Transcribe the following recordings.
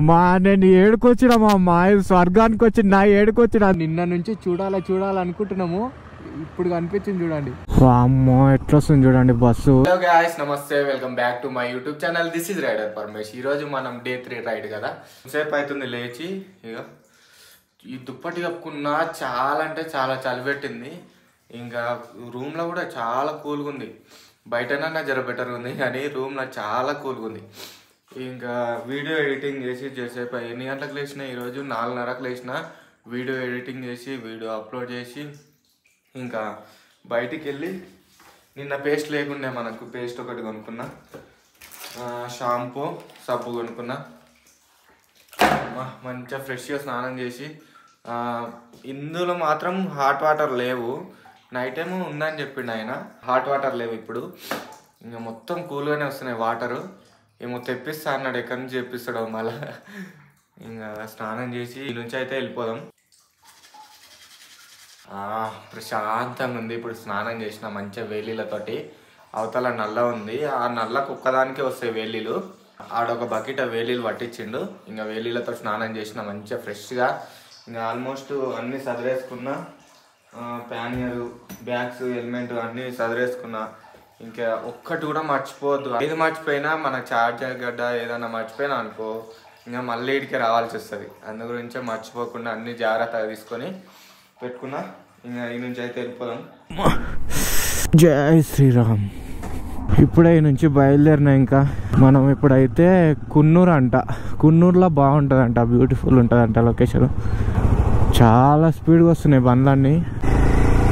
అమ్మా నేను ఏడుకొచ్చినా మా అమ్మ స్వర్గానికి వచ్చి నా ఏడుకొచ్చినా నిన్న నుంచి చూడాలనుకుంటున్నాము ఇప్పుడు కనిపించింది చూడండి అమ్మో ఎట్లా వస్తుంది చూడండి బస్సు. హలో గైస్ నమస్తే welcome back to my YouTube channel this is rider Paramesh. ఈ రోజు మనం డే 3 రైడ్ కదా. సేపు అవుతుంది లేచి ఇక ఈ దుప్పటి కప్పుకున్నా చాలా అంటే చాలా చలి పెట్టింది. ఇంకా రూమ్లో కూడా చాలా కూల్గా ఉంది. బయటనన్నా జర బెటర్గా ఉంది కానీ రూమ్లో చాలా కూల్గా ఉంది. ఇంకా వీడియో ఎడిటింగ్ చేసేపు ఎన్ని గంటలకు లేచిన ఈరోజు 4:30కు లేచిన. వీడియో ఎడిటింగ్ చేసి వీడియో అప్లోడ్ చేసి ఇంకా బయటికి వెళ్ళి నిన్న పేస్ట్ లేకుండే మనకు పేస్ట్ ఒకటి కొనుక్కున్నా, షాంపూ సబ్బు కొనుక్కున్నా. మంచిగా ఫ్రెష్గా స్నానం చేసి ఇందులో మాత్రం హాట్ వాటర్ లేవు. నైట్ ఏమో ఉందని చెప్పిండు ఆయన, హాట్ వాటర్ లేవు ఇప్పుడు. ఇంకా మొత్తం కూల్గానే వస్తున్నాయి వాటరు. ఏమో తెప్పిస్తా అన్నాడు, ఎక్కడి నుంచి తెప్పిస్తాడో మళ్ళీ. ఇంకా స్నానం చేసి ఈ నుంచి అయితే వెళ్ళిపోదాం. ప్రశాంతంగా ఉంది. ఇప్పుడు స్నానం చేసిన మంచిగా వేలీలతోటి. అవతల నల్ల ఉంది, ఆ నల్లకు ఒక్కదానికే వస్తాయి వేలీలు. ఆడొక బకెట్ వేలీలు పట్టించిండు. ఇంకా వేలీలతో స్నానం చేసిన మంచిగా ఫ్రెష్గా. ఇంకా ఆల్మోస్ట్ అన్నీ సదిరేసుకున్నా, ప్యానియరు, బ్యాగ్స్, హెల్మెట్ అన్నీ సదిరేసుకున్నా. ఇంకా ఒక్కటి కూడా మర్చిపోవద్దు. ఏది మర్చిపోయినా మన చార్జర్ గడ్డ ఏదైనా మర్చిపోయినా అనుకో ఇంకా మళ్ళీ ఇడికి రావాల్సి వస్తుంది. అందు గురించే మర్చిపోకుండా అన్ని జాగ్రత్తగా తీసుకొని పెట్టుకున్నా. ఇంకా ఈ నుంచి అయితే వెళ్ళిపోదాం. జై శ్రీరామ్. ఇప్పుడే ఈ నుంచి బయలుదేరినా. ఇంకా మనం ఇప్పుడైతే కున్నూరు అంట. కున్నూరులో బాగుంటుంది అంట, బ్యూటిఫుల్ ఉంటుంది అంట లొకేషన్. చాలా స్పీడ్గా వస్తున్నాయి బండ్లన్నీ.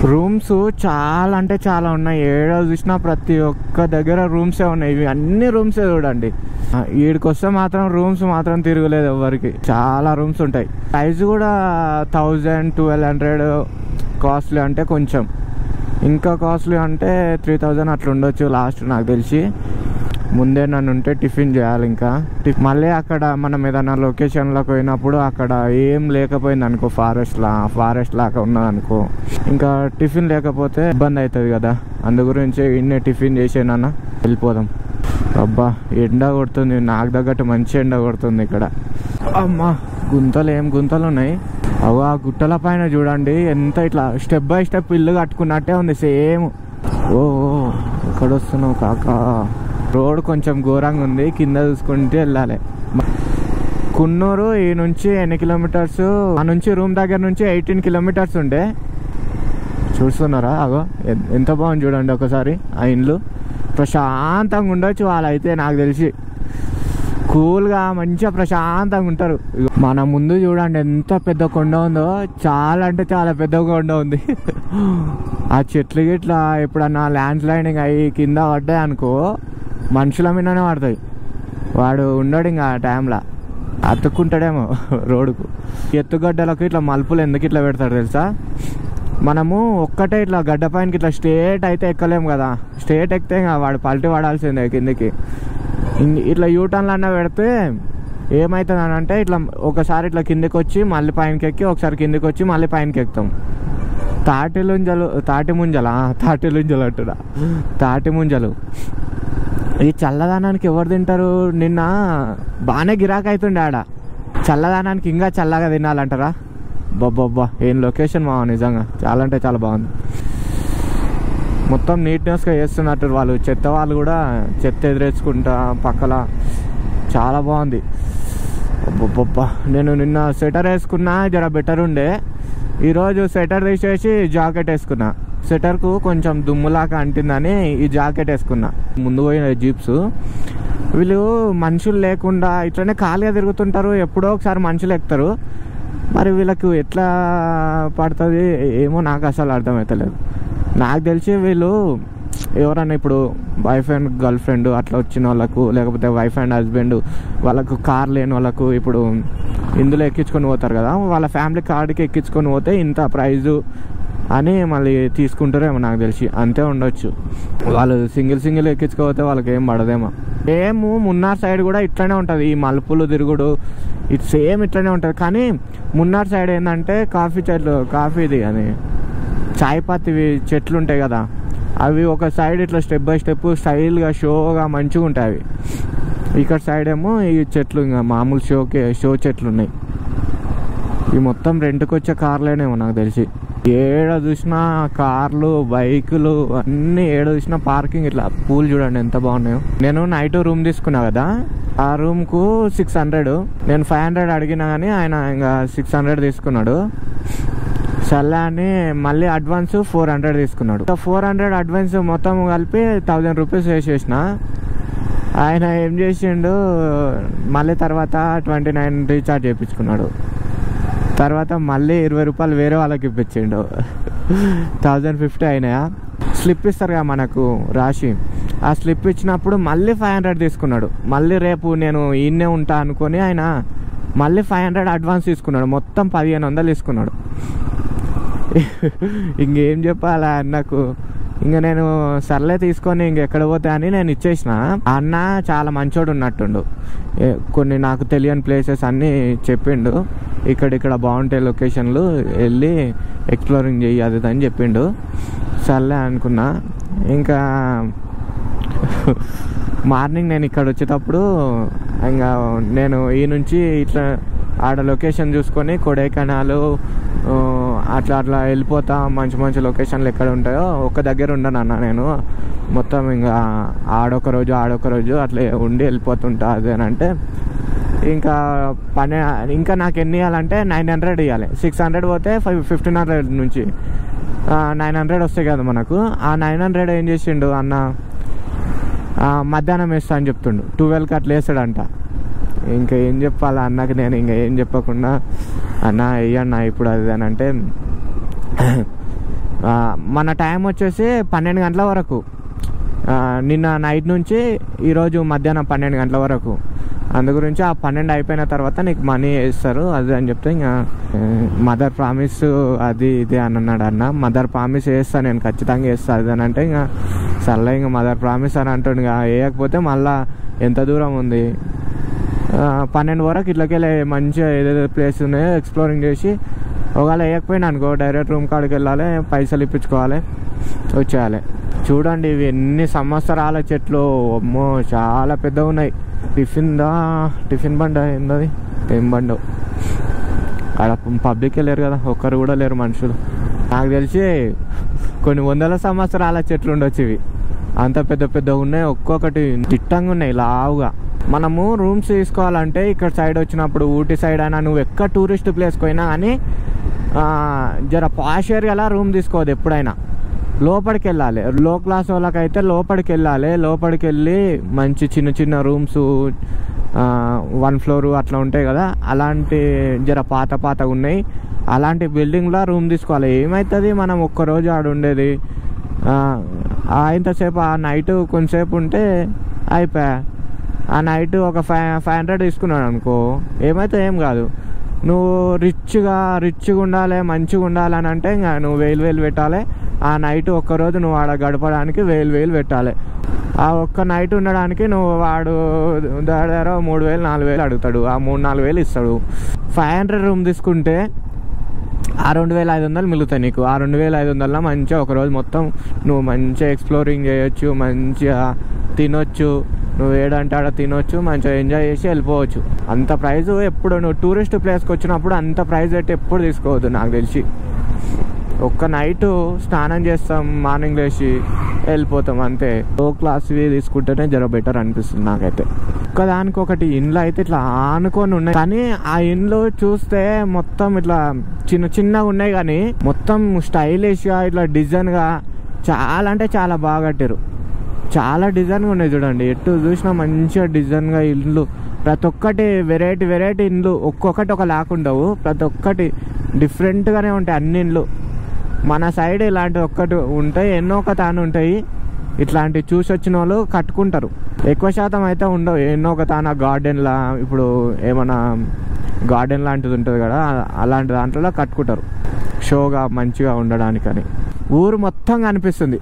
రూమ్స్ చాలా అంటే చాలా ఉన్నాయి. ఏడో చూసినా ప్రతి ఒక్క దగ్గర రూమ్సే ఉన్నాయి. ఇవి అన్ని రూమ్సే చూడండి. వీడికి వస్తే మాత్రం రూమ్స్ మాత్రం తిరగలేదు ఎవరికి. చాలా రూమ్స్ ఉంటాయి. ప్రైస్ కూడా 1000-1200 కాస్ట్లీ. అంటే కొంచెం ఇంకా కాస్ట్లీ అంటే 3000 అట్లా ఉండొచ్చు లాస్ట్ నాకు తెలిసి. ముందే నన్ను ఉంటే టిఫిన్ చేయాలి. ఇంకా మళ్ళీ అక్కడ మనం ఏదైనా లొకేషన్లోకి పోయినప్పుడు అక్కడ ఏం లేకపోయింది అనుకో, ఫారెస్ట్ లాగా ఉన్నదనుకో, ఇంకా టిఫిన్ లేకపోతే ఇబ్బంది అవుతుంది కదా. అందు గురించి ఇన్నే టిఫిన్ చేసేనన్నా వెళ్ళిపోదాం. అబ్బా ఎండ కొడుతుంది, నాకు తగ్గట్టు మంచి ఎండ కొడుతుంది ఇక్కడ. అమ్మా గుంతలు ఉన్నాయి. అవు ఆ గుట్టల పైన చూడండి ఎంత ఇట్లా స్టెప్ బై స్టెప్ ఇల్లు కట్టుకున్నట్టే ఉంది సేమ్. ఓ ఎక్కడ వస్తున్నావు కాకా? రోడ్ కొంచెం ఘోరంగా ఉంది, కింద చూసుకుంటే వెళ్ళాలి. కున్నూరు ఈ నుంచి ఎన్ని కిలోమీటర్స్? ఆ నుంచి రూమ్ దగ్గర నుంచి 18 కిలోమీటర్స్ ఉండే. చూస్తున్నారా అగో ఎంత బాగుంది చూడండి ఒకసారి. ఆ ఇండ్లు ప్రశాంతంగా ఉండొచ్చు వాళ్ళైతే నాకు తెలిసి. కూల్గా మంచిగా ప్రశాంతంగా ఉంటారు. మన ముందు చూడండి ఎంత పెద్ద కొండ ఉందో. చాలా అంటే చాలా పెద్ద కొండ ఉంది. ఆ చెట్లు గిట్లా ఎప్పుడన్నా ల్యాండ్ స్లైడింగ్ అయ్యి కింద పడ్డాయి అనుకో మనుషుల మీదనే పడతాయి. వాడు ఉండడు ఇంకా ఆ టైంలో, అతుక్కుంటాడేమో రోడ్డుకు. ఎత్తుగడ్డలకు ఇట్లా మలుపులు ఎందుకు ఇట్లా పెడతాడు తెలుసా? మనము ఒక్కటే ఇట్లా గడ్డ పైనకి ఇట్లా స్ట్రేట్ అయితే ఎక్కలేము కదా. స్ట్రేట్ ఎక్కితే ఇంకా వాడు పల్టీ పడాల్సిందే కిందికి. ఇట్లా యూటర్న్లు అన్నా పెడితే ఏమవుతుంది అని అంటే ఇట్లా ఒకసారి ఇట్లా కిందికి వచ్చి మళ్ళీ పైనకి ఎక్కి, ఒకసారి కిందికి వచ్చి మళ్ళీ పైనకి ఎక్కుతాం. తాటి ముంజలు ఈ చల్లదనానికి ఎవరు తింటారు? నిన్న బాగానే గిరాకీ అవుతుండే ఆడ. చల్లదనానికి ఇంకా చల్లగా తినాలంటారా? బాబ్బా ఏం లొకేషన్ మా నిజంగా చాలా అంటే చాలా బాగుంది. మొత్తం నీట్నెస్గా చేస్తున్నట్టు వాళ్ళు. చెత్త వాళ్ళు కూడా చెత్త ఎదురేసుకుంటా పక్కల. చాలా బాగుంది. అబ్బబ్బా నేను నిన్న స్వెటర్ వేసుకున్నా, జర బెటర్ ఉండే. ఈరోజు స్వెటర్ తీసేసి జాకెట్ వేసుకున్నా. స్వెటర్కు కొంచెం దుమ్ములాగా అంటిందని ఈ జాకెట్ వేసుకున్నా. ముందు పోయిన జీప్స్ వీళ్ళు మనుషులు లేకుండా ఇట్లనే ఖాళీగా తిరుగుతుంటారు. ఎప్పుడో ఒకసారి మనుషులు ఎక్కుతారు. మరి వీళ్ళకు ఎట్లా పడుతుంది ఏమో నాకు అసలు అర్థమవుతలేదు. నాకు తెలిసి వీళ్ళు ఎవరన్నా ఇప్పుడు వైఫ్ అండ్ గర్ల్ ఫ్రెండ్ అట్లా వచ్చిన వాళ్ళకు, లేకపోతే వైఫ్ అండ్ హస్బెండ్ వాళ్ళకు కార్ లేని వాళ్ళకు ఇప్పుడు ఇందులో ఎక్కించుకొని పోతారు కదా. వాళ్ళ ఫ్యామిలీ కార్డుకి ఎక్కించుకొని పోతే ఇంత ప్రైజు అని మళ్ళీ తీసుకుంటారేమో నాకు తెలిసి. అంతే ఉండొచ్చు. వాళ్ళు సింగిల్ ఎక్కించుకోపోతే వాళ్ళకి ఏం పడదేమో. సేమ్ మున్నార్ సైడ్ కూడా ఇట్లనే ఉంటుంది. ఈ మలుపులు తిరుగుడు ఇది సేమ్ ఇట్లనే ఉంటుంది. కానీ మున్నార్ సైడ్ ఏంటంటే కాఫీది అని చాయ్ పత్తి చెట్లు ఉంటాయి కదా, అవి ఒక సైడ్ ఇట్లా స్టెప్ బై స్టెప్ స్టైల్గా షోగా మంచిగా ఉంటాయి. అవి ఇక్కడ సైడ్ ఏమో ఈ చెట్లు ఇంకా మామూలు షో చెట్లు ఉన్నాయి. ఈ మొత్తం రెంట్కి వచ్చే కార్లేనేమో నాకు తెలిసి. ఏడ చూసినా కార్లు బైకులు అన్నీ, ఏడ చూసినా పార్కింగ్. ఇట్లా పూలు చూడండి ఎంత బాగున్నాయో. నేను నైట్ రూమ్ తీసుకున్నా కదా, ఆ రూమ్కు 600. నేను 500 అడిగినా కానీ ఆయన ఇంకా 600 తీసుకున్నాడు. సర్లే అని మళ్ళీ అడ్వాన్స్ 400 తీసుకున్నాడు. 400 అడ్వాన్స్ మొత్తం కలిపి 1000 రూపీస్ వేసేసిన. ఆయన ఏం చేసిండు, మళ్ళీ తర్వాత 29 రీఛార్జ్ చేయించుకున్నాడు. తర్వాత మళ్ళీ 20 రూపాయలు వేరే వాళ్ళకి ఇప్పించిండు. 1050 అయినాయా. స్లిప్ ఇస్తారు కదా మనకు రాసి, ఆ స్లిప్ ఇచ్చినప్పుడు మళ్ళీ 500 తీసుకున్నాడు. మళ్ళీ రేపు నేను ఈయనే ఉంటా అనుకొని ఆయన మళ్ళీ 500 అడ్వాన్స్ తీసుకున్నాడు. మొత్తం 1500 తీసుకున్నాడు. ఇంకేం చెప్పాలా అన్నకు. ఇంకా నేను సర్లే తీసుకొని ఇంకెక్కడ పోతా అని నేను ఇచ్చేసిన. అన్న చాలా మంచోడు ఉన్నట్టుండు. కొన్ని నాకు తెలియని ప్లేసెస్ అన్నీ చెప్పిండు. ఇక్కడ బాగుంటాయి లొకేషన్లు, వెళ్ళి ఎక్స్ప్లోరింగ్ చెయ్యి అది అని చెప్పిండు. సర్లే అనుకున్నా. ఇంకా మార్నింగ్ నేను ఇక్కడ వచ్చేటప్పుడు ఇంకా నేను ఈ నుంచి ఇట్లా ఆడ లొకేషన్ చూసుకొని కొడైకెనాల్ అట్లా వెళ్ళిపోతా. మంచి లొకేషన్లు ఎక్కడ ఉంటాయో ఒక దగ్గర ఉండను అన్న నేను. మొత్తం ఇంకా ఆడొక రోజు అట్లా ఉండి వెళ్ళిపోతుంటా. అదేనంటే ఇంకా నాకు ఎన్ని ఇవ్వాలంటే 900 ఇవ్వాలి. 600 పోతే 1500 నుంచి 900 వస్తాయి కదా మనకు. ఆ 900 ఏం చేసిండు అన్న, మధ్యాహ్నం వేస్తా అని చెప్తుండు. 12కి అట్లా వేస్తాడంట. ఇంకా ఏం చెప్పాలా అన్నకి. నేను ఇంకా ఏం చెప్పకుండా అన్న వేయన్నా ఇప్పుడు అది అని అంటే, మన టైం వచ్చేసి 12 గంటల వరకు. నిన్న నైట్ నుంచి ఈరోజు మధ్యాహ్నం 12 గంటల వరకు. అందు గురించి ఆ 12 అయిపోయిన తర్వాత నీకు మనీ వేస్తారు అది అని చెప్తే, ఇంకా మదర్ ప్రామిస్ అది ఇది అని అన్నాడు అన్న. మదర్ ప్రామిస్ వేస్తా నేను, ఖచ్చితంగా వేస్తా అది అని అంటే, ఇంకా సర్లే ఇంకా మదర్ ప్రామిస్ అని అంటుండు. ఇంకా వేయకపోతే మళ్ళీ ఎంత దూరం ఉంది, 12 వరకు ఇట్లకెళ్ళి మంచిగా ఏదేదో ప్లేస్ ఉన్నాయో ఎక్స్ప్లోరింగ్ చేసి, ఒకవేళ వేయకపోయినా అనుకో డైరెక్ట్ రూమ్ కాడికి వెళ్ళాలి, పైసలు ఇప్పించుకోవాలి, వచ్చేయాలి. చూడండి ఇవి ఎన్ని సంవత్సరాల చెట్లు. అమ్మో చాలా పెద్దగా ఉన్నాయి. టిఫిన్ బండ ఏందది, ఏం బండో. అక్కడ పబ్లిక్ లేరు కదా, ఒక్కరు కూడా లేరు మనుషులు. నాకు తెలిసి కొన్ని 100 సంవత్సరాల చెట్లు ఉండొచ్చు ఇవి. అంత పెద్దగా ఉన్నాయి. ఒక్కొక్కటి దిట్టంగా ఉన్నాయి, లావుగా. మనము రూమ్స్ తీసుకోవాలంటే ఇక్కడ సైడ్ వచ్చినప్పుడు ఊటీ సైడ్ అయినా, నువ్వు ఎక్కడ టూరిస్ట్ ప్లేస్కి పోయినా కానీ జర పాష్ ఏరియాలో రూమ్ తీసుకోవద్దు ఎప్పుడైనా. లోపలికి వెళ్ళాలి. లో క్లాస్ వాళ్ళకైతే లోపలికి వెళ్ళాలి. లోపలికి వెళ్ళి మంచి చిన్న రూమ్స్ 1 ఫ్లోర్ అట్లా ఉంటాయి కదా, అలాంటి జర పాత ఉన్నాయి. అలాంటి బిల్డింగ్లో రూమ్ తీసుకోవాలి. ఏమవుతుంది, మనం ఒక్కరోజు ఆడ ఉండేది ఇంతసేపు, ఆ నైట్ కొంతసేపు ఉంటే అయిపోయా. ఆ నైట్ ఒక 500 తీసుకున్నాడు అనుకో, ఏమైతే ఏం కాదు. నువ్వు రిచ్గా ఉండాలి, మంచిగా ఉండాలని అంటే ఇంకా నువ్వు 1000 పెట్టాలి. ఆ నైట్ ఒక్కరోజు నువ్వు ఆడ గడపడానికి 1000 పెట్టాలి. ఆ ఒక్క నైట్ ఉండడానికి నువ్వు వాడు దగ్గర 3000 4000 అడుగుతాడు. ఆ 3-4 ఇస్తాడు. 500 రూమ్ తీసుకుంటే ఆ 2500 మిగులుతాయి నీకు. ఆ 2500 మంచిగా ఒకరోజు మొత్తం నువ్వు మంచిగా ఎక్స్ప్లోరింగ్ చేయొచ్చు, మంచిగా తినొచ్చు. నువ్వు ఏడంటే ఆడ తినొచ్చు, మంచిగా ఎంజాయ్ చేసి వెళ్ళిపోవచ్చు. అంత ప్రైజ్ ఎప్పుడు నువ్వు టూరిస్ట్ ప్లేస్కి వచ్చినప్పుడు అంత ప్రైజ్ అయితే ఎప్పుడు తీసుకోవద్దు. నాకు తెలిసి ఒక్క నైట్ స్నానం చేస్తాం, మార్నింగ్ లేచి వెళ్ళిపోతాం అంతే. లో క్లాస్వి తీసుకుంటేనే జర బెటర్ అనిపిస్తుంది నాకైతే. ఒక్కదానికి ఒకటి ఇండ్లు అయితే ఇట్లా ఆనుకొని ఉన్నాయి, కానీ ఆ ఇండ్లు చూస్తే మొత్తం ఇట్లా చిన్నగా ఉన్నాయి, కానీ మొత్తం స్టైలిష్గా ఇట్లా డిజైన్గా చాలా అంటే చాలా బాగా కట్టారు. చాలా డిజైన్గా ఉన్నాయి చూడండి. ఎటు చూసినా మంచిగా డిజైన్గా ఇల్లు. ప్రతి ఒక్కటి వెరైటీ ఇండ్లు. ఒక్కొక్కటి ఒక లాకుండవు, ప్రతి ఒక్కటి డిఫరెంట్గానే ఉంటాయి అన్ని ఇండ్లు. మన సైడ్ ఇలాంటి ఒక్కటి ఉంటాయి, ఎన్నో ఒక తాను ఉంటాయి. ఇట్లాంటివి చూసి వచ్చిన వాళ్ళు కట్టుకుంటారు. ఎక్కువ శాతం అయితే ఉండవు. ఎన్నో ఒక తాన గార్డెన్లా, ఇప్పుడు ఏమైనా గార్డెన్ లాంటిది ఉంటుంది కదా, అలాంటి దాంట్లో కట్టుకుంటారు షోగా మంచిగా ఉండడానికని. ఊరు మొత్తం కనిపిస్తుంది.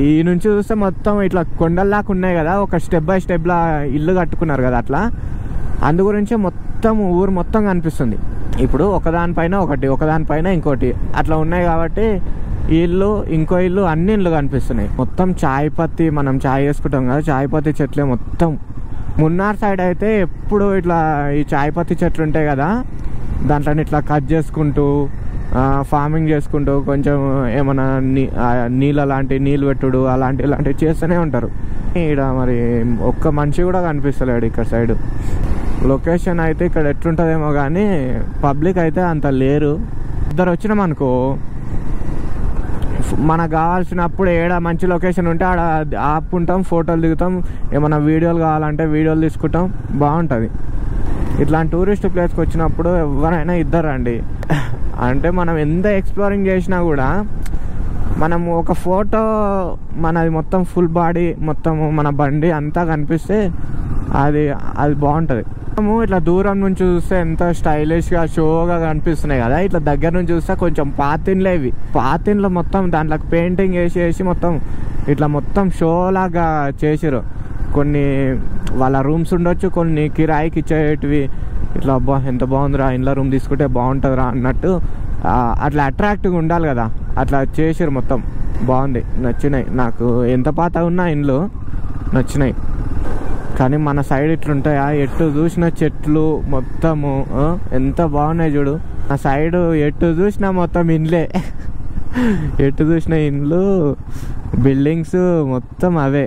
ఈ నుంచి చూస్తే మొత్తం ఇట్లా కొండల్లాగా ఉన్నాయి కదా, ఒక స్టెప్ బై స్టెప్లా ఇల్లు కట్టుకున్నారు కదా అట్లా. అందు గురించి మొత్తం ఊరు మొత్తం కనిపిస్తుంది. ఇప్పుడు ఒకదానిపైన ఇంకోటి అట్లా ఉన్నాయి కాబట్టి ఈ ఇల్లు ఇంకో ఇల్లు అన్ని ఇల్లు కనిపిస్తున్నాయి. మొత్తం చాయ్ పత్తి, మనం చాయ్ వేసుకుంటాం కదా, చాయ్ పత్తి చెట్లే మొత్తం. మున్నార్ సైడ్ అయితే ఎప్పుడు ఇట్లా ఈ చాయ్ పత్తి చెట్లు ఉంటాయి కదా, దాంట్లో ఇట్లా కట్ చేసుకుంటూ ఫార్మింగ్ చేసుకుంటూ కొంచెం ఏమైనా నీళ్ళు పెట్టుడు ఇలాంటివి చేస్తూనే ఉంటారు. ఇక్కడ మరి ఒక్క మనిషి కూడా కనిపిస్తలేడు ఇక్కడ సైడ్. లొకేషన్ అయితే ఇక్కడ ఎట్లుంటుందేమో కానీ పబ్లిక్ అయితే అంత లేరు. ఇద్దరు వచ్చినాం అనుకో, మనకు కావాల్సినప్పుడు ఏడ మంచి లొకేషన్ ఉంటే ఆడ ఆపుకుంటాం, ఫోటోలు దిగుతాం, ఏమైనా వీడియోలు కావాలంటే వీడియోలు తీసుకుంటాం, బాగుంటుంది. ఇట్లాంటి టూరిస్ట్ ప్లేస్కి వచ్చినప్పుడు ఎవరైనా ఇద్దరు రండి. అంటే మనం ఎంత ఎక్స్ప్లోరింగ్ చేసినా కూడా మనం ఒక ఫోటో మనది మొత్తం ఫుల్ బాడీ మొత్తం మన బండి అంతా కనిపిస్తే అది బాగుంటుంది. మనము ఇట్లా దూరం నుంచి చూస్తే ఎంత స్టైలిష్గా షోగా కనిపిస్తున్నాయి కదా, ఇట్లా దగ్గర నుంచి చూస్తే కొంచెం పాతిన్లే ఇవి. పాతిన్లు మొత్తం దాంట్లోకి పెయింటింగ్ వేసి మొత్తం ఇట్లా మొత్తం షోలాగా చేసిరు. కొన్ని వాళ్ళ రూమ్స్ ఉండొచ్చు, కొన్ని కిరాయికి ఇచ్చేటివి. ఇట్లా అబ్బా ఎంత బాగుందిరా, ఇంట్లో రూమ్ తీసుకుంటే బాగుంటుందిరా అన్నట్టు అట్లా అట్రాక్టివ్గా ఉండాలి కదా, అట్లా చేసారు. మొత్తం బాగుంది, నచ్చినాయి నాకు. ఎంత పాత ఉన్నా ఇండ్లు నచ్చినాయి. కానీ మన సైడ్ ఇట్లుంటాయా, ఎటు చూసిన చెట్లు మొత్తము ఎంత బాగున్నాయి చూడు. నా సైడు ఎటు చూసినా మొత్తం ఇండ్లే, ఎటు చూసిన ఇండ్లు, బిల్డింగ్స్ మొత్తం అవే.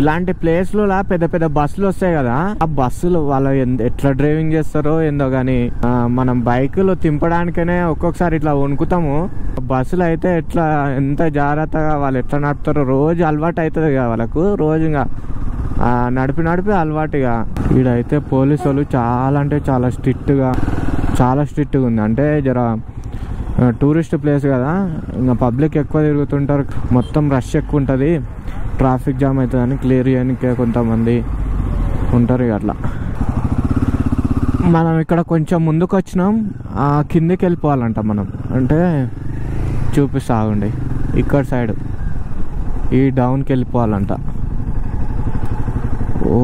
ఇలాంటి ప్లేస్లో పెద్ద పెద్ద బస్సులు వస్తాయి కదా, ఆ బస్సులు వాళ్ళు ఎట్లా డ్రైవింగ్ చేస్తారో ఏందో కానీ మనం బైకులు తింపడానికనే ఒక్కొక్కసారి ఇట్లా వణుకుతాము. బస్సులు అయితే ఎట్లా ఎంత జాగ్రత్తగా వాళ్ళు ఎట్లా నడుపుతారో, రోజు అలవాటు అవుతుంది కదా వాళ్ళకు, రోజు ఇంకా నడిపి అలవాటుగా. ఈడైతే పోలీసు వాళ్ళు చాలా అంటే చాలా స్ట్రిక్ట్గా ఉంది. అంటే జర టూరిస్ట్ ప్లేస్ కదా, ఇంకా పబ్లిక్ ఎక్కువ తిరుగుతుంటారు, మొత్తం రష్ ఎక్కువ ఉంటుంది, ట్రాఫిక్ జామ్ అవుతుందని క్లియర్ చేయడానికి కొంతమంది ఉంటారు. అట్లా మనం ఇక్కడ కొంచెం ముందుకు వచ్చినాం, కిందికి వెళ్ళిపోవాలంట మనం. అంటే చూపిస్తా ఉండి, ఇక్కడ సైడ్ ఈ డౌన్కి వెళ్ళిపోవాలంట. ఓ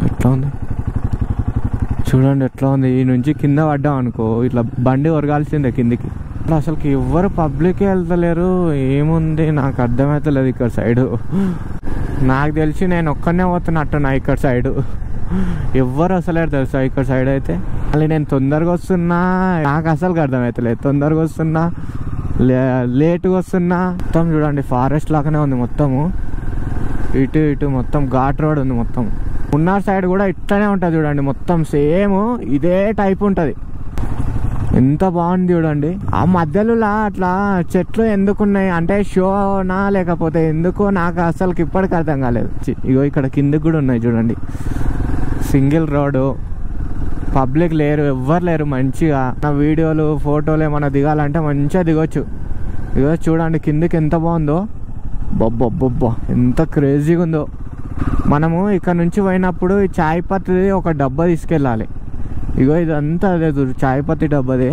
ఎట్లా ఉంది చూడండి, ఎట్లా ఉంది. ఈ నుంచి కింద పడ్డాం అనుకో ఇట్లా బండి ఒరగాల్సిందే కిందికి. అసలుకి ఎవ్వరు పబ్లికే వెళ్తలేరు, ఏముంది నాకు అర్థమవుతలేదు ఇక్కడ సైడు. నాకు తెలిసి నేను ఒక్కనే పోతున్నట్టున్నా ఇక్కడ సైడు, ఎవ్వరు అసలేరు తెలుసా ఇక్కడ సైడ్ అయితే. మళ్ళీ నేను తొందరగా వస్తున్నా, నాకు అసలుకి అర్థమవుతలేదు, తొందరగా వస్తున్నా లేటుగా వస్తున్నా. మొత్తం చూడండి ఫారెస్ట్ లాగానే ఉంది మొత్తము, ఇటు మొత్తం ఘాట్ రోడ్ ఉంది మొత్తం. మున్నార్ సైడ్ కూడా ఇట్లానే ఉంటుంది చూడండి, మొత్తం సేమ్ ఇదే టైప్ ఉంటుంది. ఎంత బాగుంది చూడండి. ఆ మధ్యలో అట్లా చెట్లు ఎందుకున్నాయి అంటే షోనా లేకపోతే ఎందుకో నాకు అసలుకి ఇప్పటికి అర్థం కాలేదు. ఇగో ఇక్కడ కిందకి కూడా ఉన్నాయి చూడండి, సింగిల్ రోడ్డు, పబ్లిక్ లేరు, ఎవ్వరు లేరు. మంచిగా నా వీడియోలు ఫోటోలు ఏమైనా దిగాలంటే మంచిగా దిగొచ్చు. ఇగో చూడండి కిందకి ఎంత బాగుందో, బొబ్బొబ్బొబ్బా ఎంత క్రేజీగా ఉందో. మనము ఇక్కడ నుంచి పోయినప్పుడు ఈ చాయ్ పత్తి ఒక డబ్బా తీసుకెళ్ళాలి. ఇగో ఇదంతా అదే చాయ్ పత్తి డబ్బాదే.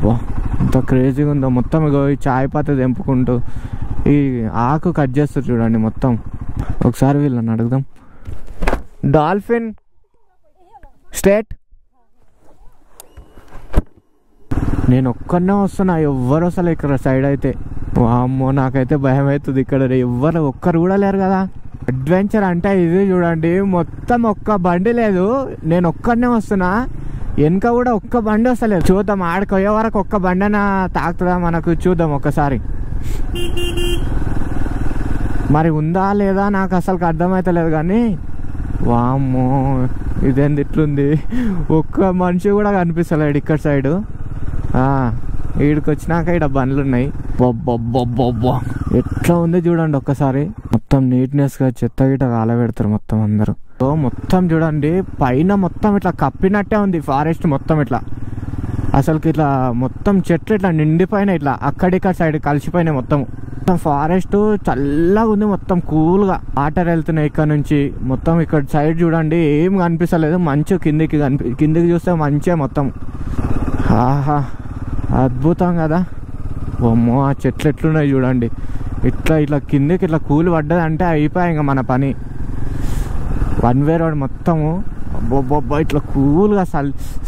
బా ఎంత క్రేజీగా ఉందో మొత్తం. ఇగో ఈ చాయ్ పత్తి తెంపుకుంటూ ఈ ఆకు కట్ చేస్తారు చూడండి మొత్తం. ఒకసారి వీళ్ళని అడుగుదాం. Dolphin state. నేను ఒక్కనే వస్తున్నా, ఎవ్వరు అసలు ఇక్కడ సైడ్ అయితే. అమ్మో నాకైతే భయం అవుతుంది, ఇక్కడ ఎవ్వరు ఒక్కరు కూడా లేరు కదా. అడ్వెంచర్ అంటే ఇది చూడండి, మొత్తం ఒక్క బండి లేదు, నేను ఒక్కనే వస్తున్నా, వెనక కూడా ఒక్క బండి వస్తలేదు. చూద్దాం ఆడికి పోయే వరకు ఒక్క బండి అయినా తాకుతుందా మనకు, చూద్దాం ఒక్కసారి. మరి ఉందా లేదా నాకు అసలు అర్థమవుతలేదు కానీ వామ్మో ఇదేంది ఇట్లుంది, ఒక్క మనిషి కూడా కనిపిస్తలేడు ఇక్కడ సైడు. ఈడికి వచ్చినాక ఇక్కడ బండ్లు ఉన్నాయి. బొబ్బొబ్బొబ్బొబ్బో ఎట్లా ఉంది చూడండి ఒక్కసారి. మొత్తం నీట్నెస్గా చెత్త గిట్ట కాలబెడతారు మొత్తం అందరూ. మొత్తం చూడండి పైన మొత్తం ఇట్లా కప్పినట్టే ఉంది ఫారెస్ట్ మొత్తం. ఇట్లా అసలుకి ఇట్లా మొత్తం చెట్లు ఇట్లా నిండిపోయినాయి, ఇట్లా అక్కడిక్కడ సైడ్ కలిసిపోయినాయి మొత్తం. మొత్తం ఫారెస్ట్ చల్లగా ఉంది, మొత్తం కూల్గా వాటర్ వెళ్తున్నాయి ఇక్కడ నుంచి. మొత్తం ఇక్కడ సైడ్ చూడండి ఏం కనిపిస్తలేదు, మంచు కిందికి చూస్తే మంచిగా మొత్తం. ఆహా అద్భుతం కదా. అమ్మో ఆ చెట్లు ఎట్లున్నాయి చూడండి, ఇట్లా కిందికి ఇట్లా కూలి పడ్డదంటే అయిపోయాయి ఇంకా మన పని. వన్ వే రోడ్ మొత్తము. అబ్బొబ్బొబ్బా ఇట్లా కూల్గా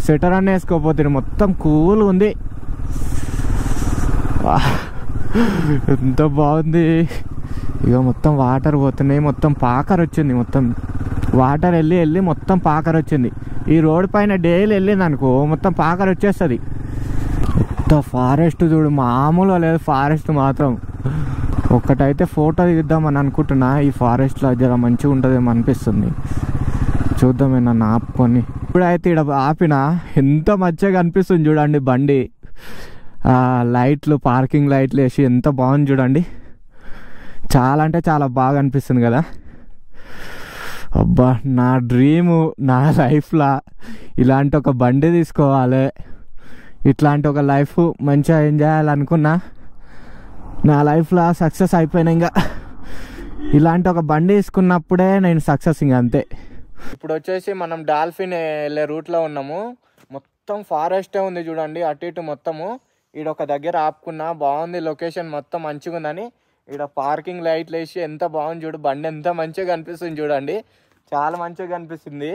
స్వెటర్ అన్న వేసుకోపోతుంది, మొత్తం కూల్గా ఉంది. ఎంత బాగుంది. ఇక మొత్తం వాటర్ పోతున్నాయి, మొత్తం పాకర్ వచ్చింది, మొత్తం వాటర్ వెళ్ళి మొత్తం పాకర్ వచ్చింది. ఈ రోడ్ పైన డైలీ వెళ్ళింది అనుకో మొత్తం పాకర్ వచ్చేస్తుంది. మొత్తం ఫారెస్ట్ చూడు, మామూలుగా లేదు ఫారెస్ట్ మాత్రం. ఒక్కటైతే ఫోటో దిద్దామని అనుకుంటున్నా, ఈ ఫారెస్ట్లో జర మంచిగా ఉంటుందేమో అనిపిస్తుంది. చూద్దాం నన్ను ఆపుకొని. ఇప్పుడైతే ఇక్కడ ఆపిన ఎంత మంచిగా అనిపిస్తుంది చూడండి బండి. లైట్లు, పార్కింగ్ లైట్లు వేసి ఎంత బాగుంది చూడండి. చాలా అంటే చాలా బాగా అనిపిస్తుంది కదా. అబ్బా, నా డ్రీము, నా లైఫ్లో ఇలాంటి ఒక బండి తీసుకోవాలి, ఇట్లాంటి ఒక లైఫ్ మంచిగా ఎంజాయ్ చేయాలనుకున్నా. నా లైఫ్లో సక్సెస్ అయిపోయినా. ఇంకా ఇలాంటి ఒక బండి తీసుకున్నప్పుడే నేను సక్సెస్, ఇంకా అంతే. ఇప్పుడు వచ్చేసి మనం డాల్ఫిన్ వెళ్ళే రూట్లో ఉన్నాము. మొత్తం ఫారెస్టే ఉంది చూడండి, అటు ఇటు మొత్తము. ఈడ ఒక దగ్గర ఆపుకున్నా, బాగుంది లొకేషన్, మొత్తం మంచిగా ఉందని. ఈడ పార్కింగ్ లైట్లు వేసి ఎంత బాగుంది చూడు, బండి ఎంత మంచిగా కనిపిస్తుంది చూడండి, చాలా మంచిగా కనిపిస్తుంది.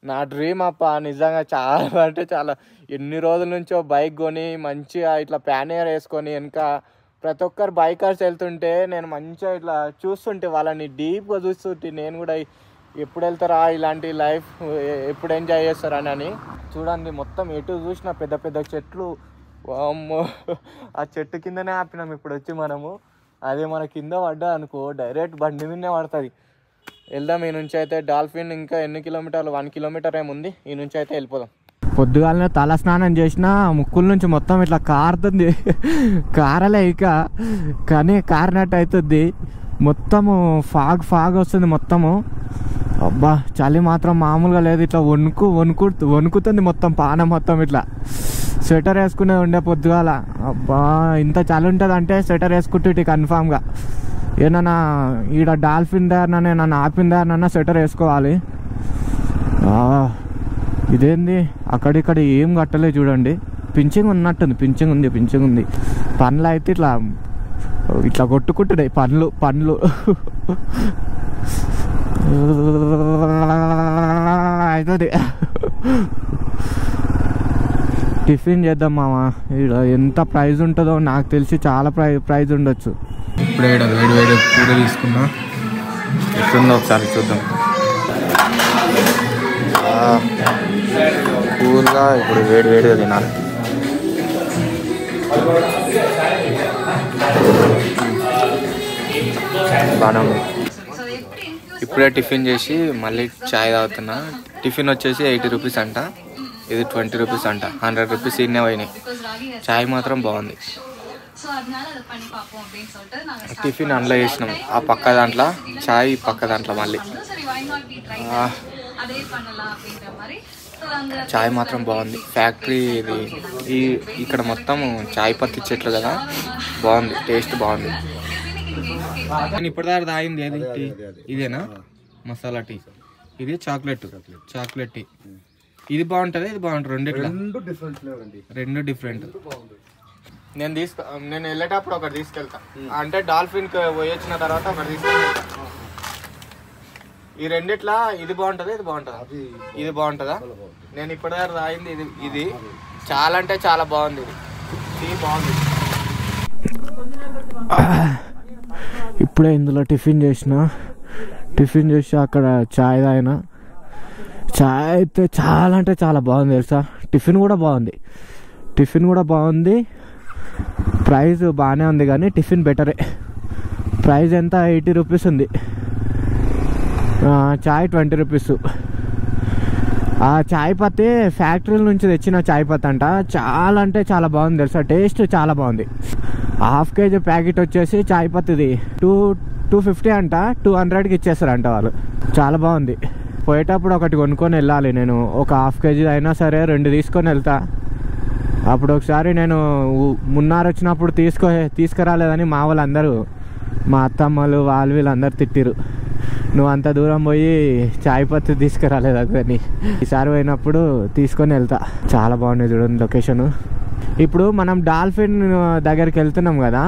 నా డ్రీమ్ అప్ప, నిజంగా చాలా అంటే చాలా. ఎన్ని రోజుల నుంచో బైక్ కొని మంచిగా ఇట్లా ప్యానియర్ వేసుకొని వెనక ప్రతి ఒక్కరు బైకర్స్ వెళ్తుంటే నేను మంచిగా ఇట్లా చూస్తుంటే, వాళ్ళని డీప్గా చూస్తుంటే నేను కూడా ఎప్పుడు వెళ్తారా ఇలాంటి లైఫ్, ఎప్పుడు ఎంజాయ్ చేస్తారని. చూడండి మొత్తం ఎటు చూసిన పెద్ద పెద్ద చెట్లు. అమ్మో, ఆ చెట్టు కిందనే ఆపినాం ఇప్పుడు వచ్చి మనము. అదే మన కింద పడ్డా అనుకో డైరెక్ట్ బండి మీదనే పడుతుంది. వెళ్దాం ఈ నుంచి అయితే. డాల్ఫిన్ ఇంకా ఎన్ని కిలోమీటర్లు, 1 కిలోమీటర్ ఏముంది, ఈ నుంచి అయితే వెళ్ళిపోదాం. పొద్దుగాలనే తల స్నానం చేసిన, ముక్కుల నుంచి మొత్తం ఇట్లా కారుతుంది. కారలే ఇక, కానీ కారినట్టు అవుతుంది. మొత్తము ఫాగ్ వస్తుంది మొత్తము. అబ్బా, చలి మాత్రం మామూలుగా లేదు. ఇట్లా వణుకుతుంది మొత్తం, పానం మొత్తం ఇట్లా. స్వెటర్ వేసుకునే ఉండే పొద్దుగాల. అబ్బా, ఇంత చలి ఉంటుంది అంటే స్వెటర్ వేసుకుంటే కన్ఫామ్గా. ఏమన్నా ఈడ డాల్ఫిన్ దారిననే నన్ను ఆపిన దారినన్నా స్వెటర్ వేసుకోవాలి. ఇదేంది అక్కడిక్కడ ఏం కట్టలేదు చూడండి. పింఛింగ్ ఉన్నట్టుంది, పింఛింగ్ ఉంది. పండ్లు అయితే ఇట్లా కొట్టుకుంటున్నాయి పండ్లు. అవుతుంది. టిఫిన్ చేద్దాం మామ. ఇక్కడ ఎంత ప్రైజ్ ఉంటుందో నాకు తెలిసి చాలా ప్రైజ్ ఉండొచ్చు. ఇప్పుడే వేడి కూర తీసుకున్నా, ఎట్లుందో ఒకసారి చూద్దాం. కూరగా ఇప్పుడు వేడిగా తినాలి. బాగా ఉంది. ఇప్పుడే టిఫిన్ చేసి మళ్ళీ చాయ్ తాగుతున్నా. టిఫిన్ వచ్చేసి 80 రూపీస్ అంట, ఇది 20 రూపీస్ అంట. 100 రూపీస్ ఇన్నే పోయినాయి. చాయ్ మాత్రం బాగుంది. టిఫిన్ అందులో చేసినాం, ఆ పక్క దాంట్లో చాయ్, పక్క దాంట్లో మళ్ళీ. చాయ్ మాత్రం బాగుంది. ఫ్యాక్టరీ ఇది, ఇక్కడ మొత్తం చాయ్ పత్తి చెట్లు కదా, బాగుంది, టేస్ట్ బాగుంది. నేను ఇప్పటిదాకా తాగింది ఏది టీ, ఇదేనా మసాలా టీ, ఇది చాక్లెట్ టీ. ఇది బాగుంటుంది, ఇది బాగుంటుంది. రెండు డిఫరెంట్. నేను వెళ్ళేటప్పుడు ఒకటి తీసుకెళ్తా, అంటే డాల్ఫిన్కి పోయొచ్చిన తర్వాత ఒకటి తీసుకెళ్తా. ఈ రెండిట్లా ఇది బాగుంటుంది, ఇది బాగుంటుంది. ఇది బాగుంటుందా? నేను ఇప్పటిదాకా తాగింది ఇది చాలా అంటే చాలా బాగుంది. టీ బాగుంది. ఇప్పుడే ఇందులో టిఫిన్ చేసి అక్కడ చాయ్ తాగిన. చాయ్ అయితే చాలా అంటే చాలా బాగుంది తెలుసా. టిఫిన్ కూడా బాగుంది. ప్రైస్ బాగానే ఉంది కానీ టిఫిన్ బెటరే. ప్రైస్ ఎంత, 80 రూపీస్ ఉంది. చాయ్ 20 రూపీస్. ఆ చాయ్ పత్తి ఫ్యాక్టరీల నుంచి తెచ్చిన చాయ్ పత్తి అంట. చాలా అంటే చాలా బాగుంది తెలుసా, టేస్ట్ చాలా బాగుంది. 1/2 kg ప్యాకెట్ వచ్చేసి చాయ్ పత్తిది 250 అంట, 200కి ఇచ్చేస్తారంట వాళ్ళు. చాలా బాగుంది. పోయేటప్పుడు ఒకటి కొనుక్కొని వెళ్ళాలి నేను. ఒక 1/2 kg అయినా సరే 2 తీసుకొని వెళ్తా. అప్పుడు ఒకసారి నేను మున్నార్ వచ్చినప్పుడు తీసుకురాలేదని మా వాళ్ళందరూ, మా అత్తమ్మలు వీళ్ళందరూ తిట్టిరు, నువ్వు అంత దూరం పోయి చాయ్ పత్తి తీసుకురాలేదు అని. ఈసారి పోయినప్పుడు తీసుకొని వెళ్తా. చాలా బాగుంది చూడండి లొకేషను. ఇప్పుడు మనం డాల్ఫిన్ దగ్గరికి వెళ్తున్నాం కదా,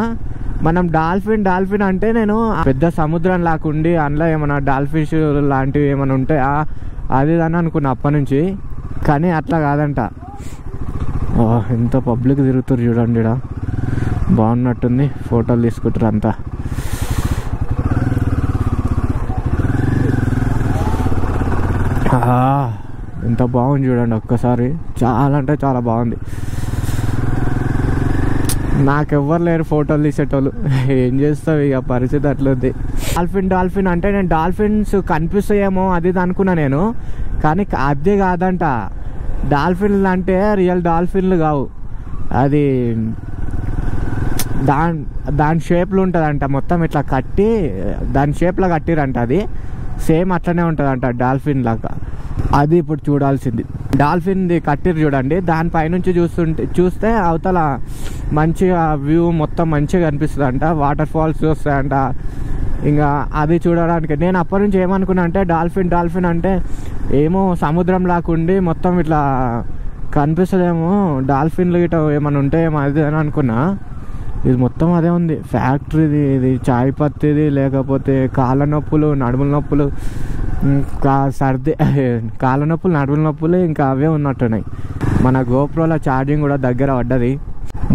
మనం డాల్ఫిన్ అంటే నేను పెద్ద సముద్రం లాకుండి అందులో ఏమైనా డాల్ఫిష్ లాంటివి ఏమైనా ఉంటాయా అది అని అనుకున్నా అప్పటి నుంచి. కానీ అట్లా కాదంట. ఎంత పబ్లిక్ తిరుగుతారు చూడండి. బాగున్నట్టుంది. ఫోటోలు తీసుకుంటారు అంతా. ఎంత బాగుంది చూడండి ఒక్కసారి. చాలా అంటే చాలా బాగుంది. నాకెవ్వరు లేరు ఫోటోలు తీసేటోళ్ళు. ఏం చేస్తావు ఇక పరిస్థితి అట్లుంది. డాల్ఫిన్ అంటే నేను డాల్ఫిన్స్ కనిపిస్తాయేమో అది అనుకున్నా నేను, కానీ అదే కాదంట. డాల్ఫిన్లు అంటే రియల్ డాల్ఫిన్లు కావు, అది దాని షేప్లో ఉంటుందంట. మొత్తం ఇట్లా కట్టి దాని షేప్లో కట్టిరంట. అది సేమ్ అట్లనే ఉంటుందంట డాల్ఫిన్ లాగా. అది ఇప్పుడు చూడాల్సింది. డాల్ఫిన్ది కట్టిరు చూడండి, దానిపైనుంచి చూస్తే అవతల మంచిగా వ్యూ మొత్తం మంచిగా కనిపిస్తుంది అంట. వాటర్ ఫాల్స్ చూస్తాయంట. ఇంకా అది చూడడానికి నేను అప్పటి నుంచి ఏమనుకున్నా అంటే డాల్ఫిన్ అంటే ఏమో సముద్రం లాకుండి మొత్తం ఇట్లా కనిపిస్తుందేమో, డాల్ఫిన్లు గిట్ట ఏమైనా ఉంటాయేమో అది అని అనుకున్నా. ఇది మొత్తం అదే ఉంది. ఫ్యాక్టరీది, ఇది చాయ్ పత్తిది, లేకపోతే కాళ్ళ నొప్పులు, నడుముల నొప్పులు, సర్ది, కాళ్ళ నొప్పులు, నడుముల నొప్పులు ఇంకా అవే ఉన్నట్టున్నాయి. మన గోప్రోలో ఛార్జింగ్ కూడా దగ్గర పడ్డది.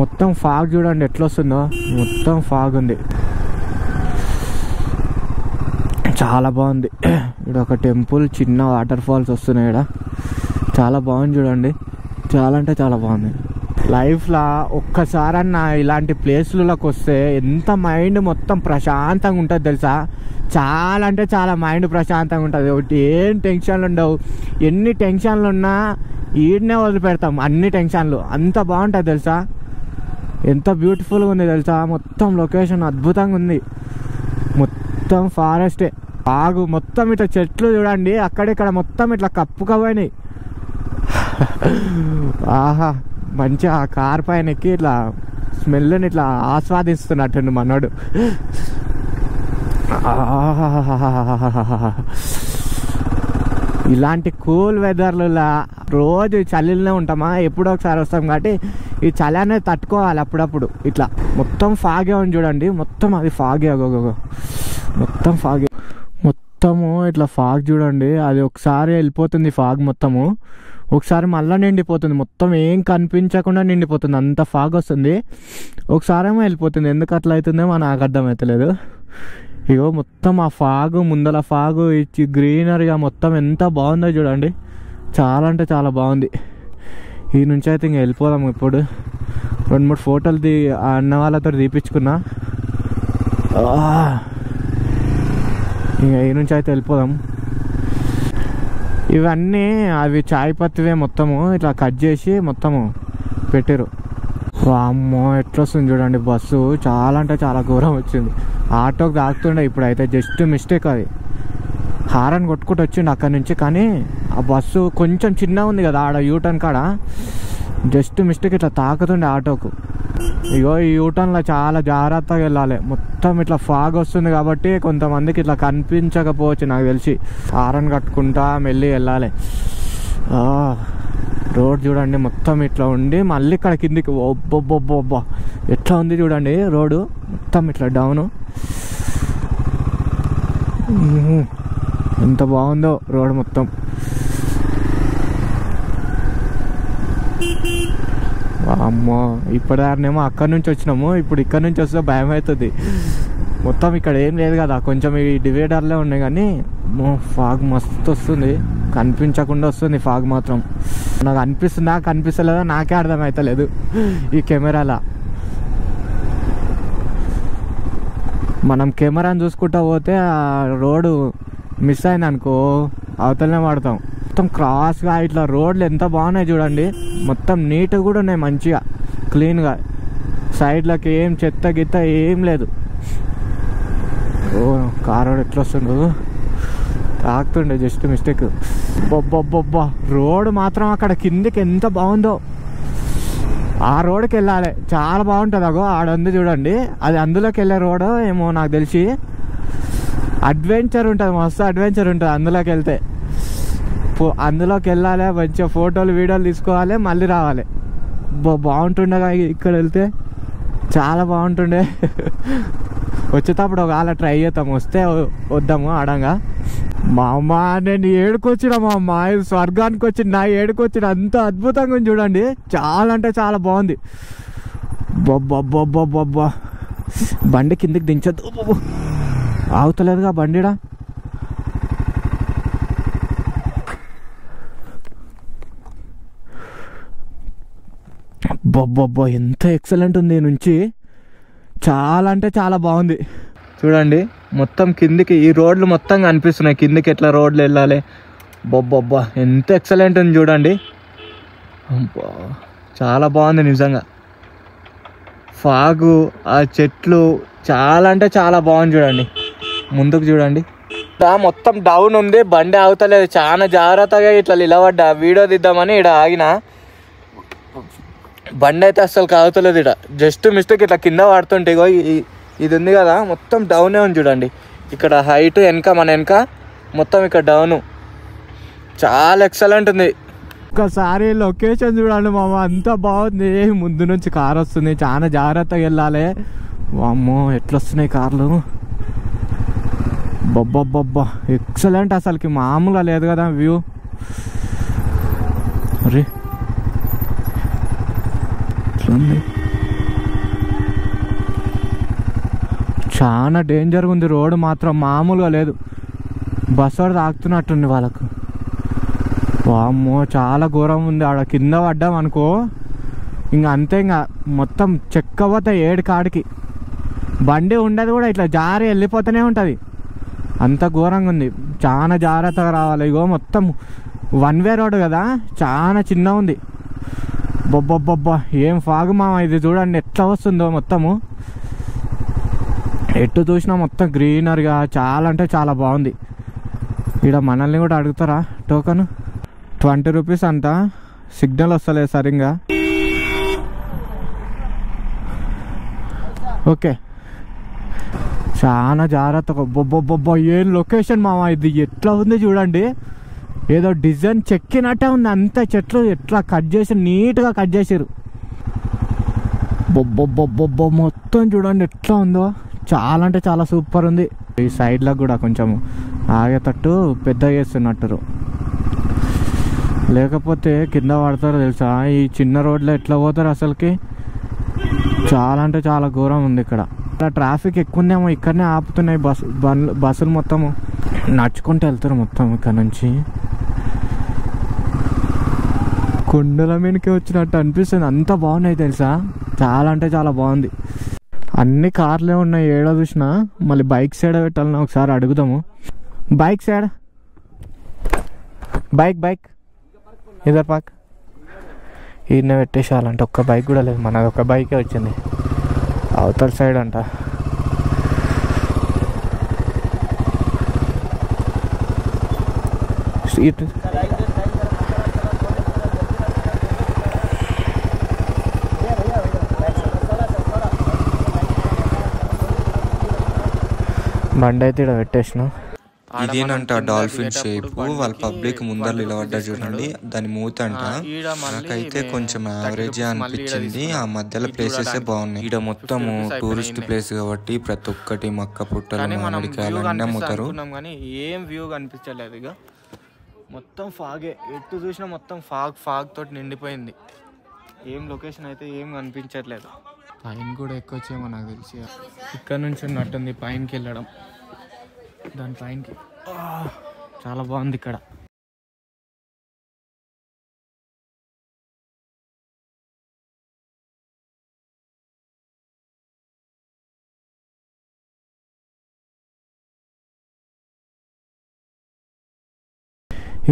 మొత్తం ఫాగ్ చూడండి ఎట్లా వస్తుందో, మొత్తం ఫాగ్ ఉంది. చాలా బాగుంది. ఇక్కడ ఒక టెంపుల్, చిన్న వాటర్ ఫాల్స్ వస్తున్నాయి. ఇక్కడ చాలా బాగుంది చూడండి. చాలా అంటే చాలా బాగుంది. లైఫ్లో ఒక్కసారన్నా ఇలాంటి ప్లేస్లలోకి వస్తే ఎంత మైండ్ మొత్తం ప్రశాంతంగా ఉంటుంది తెలుసా. చాలా అంటే చాలా మైండ్ ప్రశాంతంగా ఉంటుంది. ఒకటి ఏం టెన్షన్లు ఉండవు. ఎన్ని టెన్షన్లు ఉన్నా ఈడనే వదిలిపెడతాం అన్ని టెన్షన్లు. అంత బాగుంటుంది తెలుసా. ఎంత బ్యూటిఫుల్గా ఉంది తెలుసా. మొత్తం లొకేషన్ అద్భుతంగా ఉంది. మొత్తం ఫారెస్టే. ఆగు మొత్తం ఇట్లా చెట్లు చూడండి, అక్కడిక్కడ మొత్తం ఇట్లా కప్పుకపోయినాయి. ఆహా, మంచిగా ఆ కార్ పైన ఎక్కి ఇట్లా స్మెల్ని ఇట్లా ఆస్వాదిస్తున్నట్టు మనోడు. ఇలాంటి కూల్ వెదర్లలో రోజు చలిలోనే ఉంటామా, ఎప్పుడో ఒకసారి వస్తాం కాబట్టి ఈ చలి అనేది తట్టుకోవాలి అప్పుడప్పుడు. ఇట్లా మొత్తం ఫాగే ఉంది చూడండి, మొత్తం అది ఫాగే. మొత్తం ఫాగే, మొత్తము ఇట్లా ఫాగ్ చూడండి. అది ఒకసారి వెళ్ళిపోతుంది ఫాగ్ మొత్తము, ఒకసారి మళ్ళీ నిండిపోతుంది. మొత్తం ఏం కనిపించకుండా నిండిపోతుంది, అంత ఫాగ్ వస్తుంది. ఒకసారి ఏమో వెళ్ళిపోతుంది. ఎందుకు అట్లా అవుతుందేమో నాకు అర్థమవుతలేదు. ఇగో మొత్తం ఆ ఫాగు, ముందల ఫాగు ఇచ్చి గ్రీనరీగా మొత్తం ఎంత బాగుందో చూడండి. చాలా అంటే చాలా బాగుంది. ఈ నుంచి అయితే ఇంక వెళ్ళిపోదాం. ఇప్పుడు 2-3 ఫోటోలు అన్న వాళ్ళతో తీపించుకున్నా. ఇంకా ఈ నుంచి అయితే వెళ్ళిపోదాం. ఇవన్నీ అవి చాయ్ పత్తివే, మొత్తము ఇట్లా కట్ చేసి మొత్తము పెట్టారు. అమ్మో ఎట్లా వస్తుంది చూడండి బస్సు. చాలా అంటే చాలా ఘోరం వచ్చింది. ఆటోకి తాకుతుండే ఇప్పుడైతే, జస్ట్ మిస్టేక్. అది హారన్ కొట్టుకుంటూ వచ్చిండు అక్కడి నుంచి, కానీ ఆ బస్సు కొంచెం చిన్నగా ఉంది కదా ఆడ యూటర్న్ కాడ, జస్ట్ మిస్టేక్ ఇట్లా తాకుతుండే ఆటోకు. ఇగో ఈ యూటర్న్లో చాలా జాగ్రత్తగా వెళ్ళాలి. మొత్తం ఇట్లా ఫాగ్ వస్తుంది కాబట్టి కొంతమందికి ఇట్లా కనిపించకపోవచ్చు నాకు తెలిసి. హారన్ కట్టుకుంటా మెల్లి వెళ్ళాలి. రోడ్ చూడండి మొత్తం ఇట్లా ఉండి మళ్ళీ ఇక్కడ కిందికి ఒబ్బొబ్బొబ్బొబ్బా ఎట్లా ఉంది చూడండి రోడ్డు మొత్తం ఇట్లా డౌను. ఎంత బాగుందో రోడ్ మొత్తం. అమ్మో ఇప్పటిదారినేమో అక్కడి నుంచి వచ్చినాము, ఇప్పుడు ఇక్కడ నుంచి వస్తే భయం అవుతుంది. మొత్తం ఇక్కడ ఏం లేదు కదా, కొంచెం ఈ డివైడర్లే ఉన్నాయి, కానీ ఫాగ్ మస్తు వస్తుంది. కనిపించకుండా వస్తుంది ఫాగ్ మాత్రం. నాకు అనిపిస్తుందా కనిపిస్తలేదా నాకే అర్థమవుతలేదు ఈ కెమెరాలో. మనం కెమెరాని చూసుకుంటా పోతే ఆ రోడ్డు మిస్ అయింది అనుకో అవతలనే పడతాం. మొత్తం క్రాస్గా ఇట్లా రోడ్లు ఎంత బాగున్నాయి చూడండి. మొత్తం నీట్గా కూడా ఉన్నాయి, మంచిగా క్లీన్గా. సైడ్లకి ఏం చెత్త గిత్త ఏం లేదు. ఓ కారు ఎట్లా వస్తుండు, తాకుతుండే జస్ట్ మిస్టేక్. బొబ్బొబ్బొబ్బా రోడ్ మాత్రం అక్కడ కిందికి ఎంత బాగుందో. ఆ రోడ్కి వెళ్ళాలి, చాలా బాగుంటుంది. అగో ఆడుంది చూడండి, అది అందులోకి వెళ్ళే రోడ్ ఏమో నాకు తెలిసి. అడ్వెంచర్ ఉంటుంది, మస్తు అడ్వెంచర్ ఉంటుంది అందులోకి వెళ్తే. అందులోకి వెళ్ళాలి, మంచిగా ఫోటోలు వీడియోలు తీసుకోవాలి, మళ్ళీ రావాలి. బాగుంటుండగా ఇక్కడ వెళ్తే చాలా బాగుంటుండే. వచ్చేటప్పుడు ఒకవేళ ట్రై చేద్దాం, వస్తే వద్దాము ఆడంగా. మా అమ్మ నేను ఏడుకొచ్చిన, మా అమ్మ స్వర్గానికి వచ్చిన నా ఏడుకొచ్చిన, అంత అద్భుతంగా ఉంది చూడండి. చాలా అంటే చాలా బాగుంది. బొబ్బా బండి కిందికి దించద్దు, ఆగుతలేదుగా బండిడా. బొబ్బా ఎంత ఎక్సలెంట్ ఉంది నుంచి, చాలా అంటే చాలా బాగుంది. చూడండి మొత్తం కిందికి ఈ రోడ్లు మొత్తం కనిపిస్తున్నాయి, కిందికి ఎట్లా రోడ్లు వెళ్ళాలి. బొబ్బా ఎంత ఎక్సలెంట్ ఉంది చూడండి, చాలా బాగుంది నిజంగా. ఫాగు, ఆ చెట్లు చాలా అంటే చాలా బాగుంది. చూడండి ముందుకు చూడండి, మొత్తం డౌన్ ఉంది, బండి ఆగుతలేదు. చాలా జాగ్రత్తగా ఇట్లా నిలబడ్డా వీడియో తీద్దామని ఇక్కడ ఆగిన, బండి అయితే అస్సలు ఆగుతలేదు. ఇక్కడ జస్ట్ మిస్టేక్ ఇట్లా కింద పడుతుంటే ఇగో ఇది ఉంది కదా, మొత్తం డౌనే ఉంది చూడండి. ఇక్కడ హైట్ వెనక మన వెనక మొత్తం ఇక్కడ డౌను, చాలా ఎక్సలెంట్ ఉంది. ఒక్కసారి లొకేషన్ చూడండి మామ, అంత బాగుంది. ముందు నుంచి కార్ వస్తుంది, చాలా జాగ్రత్తగా వెళ్ళాలి. అమ్మో ఎట్లా వస్తున్నాయి కార్లు, బొబ్బా ఎక్సలెంట్, అసలుకి మామూలుగా లేదు కదా వ్యూ. అరే చాలా డేంజర్గా ఉంది రోడ్ మాత్రం, మామూలుగా లేదు. బస్సు వాడు తాకుతున్నట్టుంది వాళ్ళకు. వామ్మో చాలా ఘోరం ఉంది. ఆడ కింద పడ్డాం అనుకో ఇంకా అంతే, ఇంకా మొత్తం చెక్కపోతాయి ఏడు కాడికి. బండి ఉండదు కూడా, ఇట్లా జారి వెళ్ళిపోతూనే ఉంటుంది, అంత ఘోరంగా ఉంది. చాలా జాగ్రత్తగా రావాలి. ఇగో మొత్తం వన్ వే రోడ్ కదా, చాలా చిన్న ఉంది. బొబ్బా ఏం ఫాగు మామ ఇది, చూడండి ఎట్లా వస్తుందో. మొత్తము ఎటు చూసినా మొత్తం గ్రీనరీగా చాలా అంటే చాలా బాగుంది. ఇక్కడ మనల్ని కూడా అడుగుతారా టోకన్, 20 రూపీస్ అంట. సిగ్నల్ వస్తలేదు సరిగ్గా. ఓకే చాలా జాగ్రత్తగా. బొబ్బా ఏం లొకేషన్ మామ ఇది, ఎట్లా ఉంది చూడండి. ఏదో డిజైన్ చెక్కినట్టే ఉంది, అంత చెట్లు ఎట్లా కట్ చేసి నీట్గా కట్ చేసారు. బొబ్బా మొత్తం చూడండి ఎట్లా ఉందో, చాలా అంటే చాలా సూపర్ ఉంది. ఈ సైడ్లో కూడా కొంచెం ఆగేటట్టు పెద్ద చేస్తున్నట్టు, లేకపోతే కింద పడతారో తెలుసా. ఈ చిన్న రోడ్లో ఎట్లా పోతారు అసలుకి, చాలా అంటే చాలా ఘోరం ఉంది. ఇక్కడ ట్రాఫిక్ ఎక్కువ ఉందేమో, ఇక్కడనే ఆపుతున్నాయి బస్సులు మొత్తము. నడుచుకుంటూ వెళ్తారు మొత్తం ఇక్కడ నుంచి. కొండల మీదకి వచ్చినట్టు అనిపిస్తుంది, అంత బాగున్నాయి తెలుసా, చాలా అంటే చాలా బాగుంది. అన్ని కార్లే ఉన్నాయి ఏడో చూసినా. మళ్ళీ బైక్ సైడ్ పెట్టాలని ఒకసారి అడుగుదాము. బైక్ సైడ్, బైక్ ఇదర్ పాక్ ఈయన పెట్టేసేయాలంటే ఒక్క బైక్ కూడా లేదు, మనది ఒక బైకే వచ్చింది. అవతల సైడ్ అంట. సీట్ బండి అయితే ఇక్కడ పెట్టేసిన. ఇదేనంట డాల్ఫిన్ షేప్, వాళ్ళ పబ్లిక్ ముందర నిలబడ్డా చూడండి, దాని మూత అంట. నాకైతే కొంచెం యావరేజ్ అనిపించింది, ఆ మధ్యలో ప్లేసెస్ బాగున్నాయి. ఇక్కడ మొత్తం టూరిస్ట్ ప్లేస్ కాబట్టి ప్రతి ఒక్కటి మక్క పుట్టలు మామిడికాయలు అన్నీ అమ్ముతారు. కానీ ఏం వ్యూ కనిపించలేదు. ఇక మొత్తం ఫాగే, ఎటు చూసినా మొత్తం ఫాగ్ తోటి నిండిపోయింది. ఏం లొకేషన్ అయితే ఏం కనిపించట్లేదు. పైన కూడా ఎక్కొచ్చేమో నాకు తెలిసి, ఇక్కడ నుంచి ఉన్నట్టుంది పైనకి వెళ్ళడం. దాని పైనకి చాలా బాగుంది ఇక్కడ.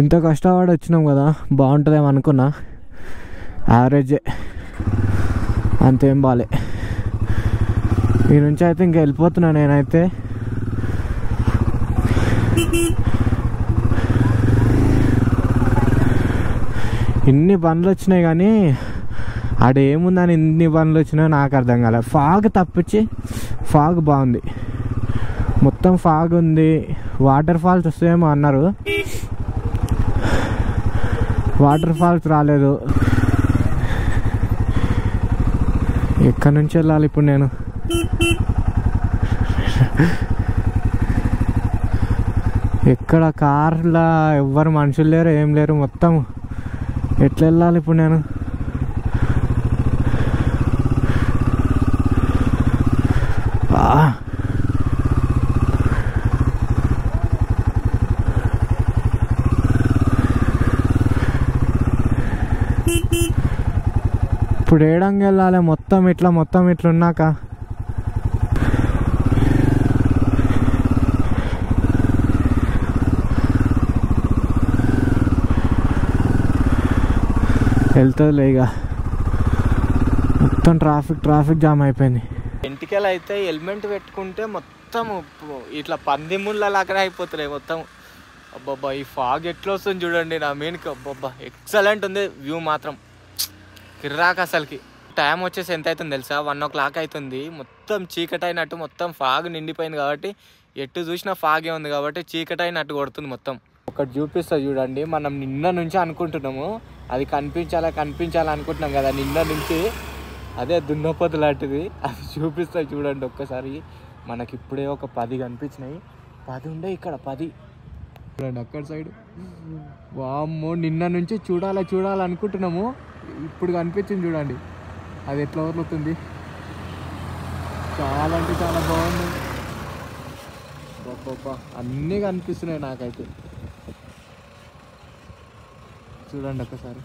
ఇంత కష్టపడి వచ్చినాం కదా, బాగుంటుందేమో అనుకున్నా, యావరేజే, అంతేం బాలే. ఈ నుంచి అయితే ఇంక వెళ్ళిపోతున్నా నేనైతే. ఇన్ని బండ్లు వచ్చినాయి కానీ ఆడేముందని ఇన్ని బండ్లు వచ్చినాయో నాకు అర్థం కాలేదు. ఫాగ్ తప్పించి ఫాగ్ బాగుంది, మొత్తం ఫాగ్ ఉంది. వాటర్ ఫాల్స్ వస్తాయేమో అన్నారు, వాటర్ ఫాల్స్ రాలేదు. ఎక్కడి నుంచి వెళ్ళాలి ఇప్పుడు నేను? ఎక్కడ కార్లా ఎవ్వరు మనుషులు లేరు, ఏం లేరు, మొత్తం ఎట్లా వెళ్ళాలి ఇప్పుడు నేను? ఇప్పుడు ఏడంగా వెళ్ళాలి మొత్తం ఇట్లున్నాక. వెళ్తుందిలే ఇక. మొత్తం ట్రాఫిక్ జామ్ అయిపోయింది. ఇంటికెళ్ళి అయితే హెల్మెట్ పెట్టుకుంటే మొత్తం ఇట్లా పంది ముళ్ళలాగానే అయిపోతున్నాయి మొత్తం. అబ్బాబ్బా ఈ ఫాగ్ ఎట్లా వస్తుంది చూడండి నా మెయిన్కి. అబ్బాబ్బా ఎక్సలెంట్ ఉంది వ్యూ మాత్రం, కిర్రాక్ అసలుకి. టైం వచ్చేసి ఎంత అవుతుంది తెలుసా? 1 o'clock అవుతుంది. మొత్తం చీకటి అయినట్టు, మొత్తం ఫాగ్ నిండిపోయింది కాబట్టి ఎటు చూసినా ఫాగే ఉంది కాబట్టి చీకటి అయినట్టు కొడుతుంది మొత్తం. ఒకటి చూపిస్తా చూడండి. మనం నిన్న నుంచి అనుకుంటున్నాము అది కనిపించాలి అనుకుంటున్నాం కదా నిన్న నుంచి. అదే దున్నపోతు లాంటిది, అది చూపిస్తా చూడండి ఒక్కసారి. మనకి ఇప్పుడే ఒక 10 కనిపించినాయి. 10 ఉండే ఇక్కడ 10 చూడండి అక్కడ సైడ్. వామ్మో, నిన్న నుంచి చూడాలి అనుకుంటున్నాము, ఇప్పుడు కనిపించింది చూడండి. అది ఎట్లా వదులుతుంది, చాలా అంటే చాలా బాగుంది. అన్నీ కనిపిస్తున్నాయి నాకైతే. చూడండి ఒక్కసారి.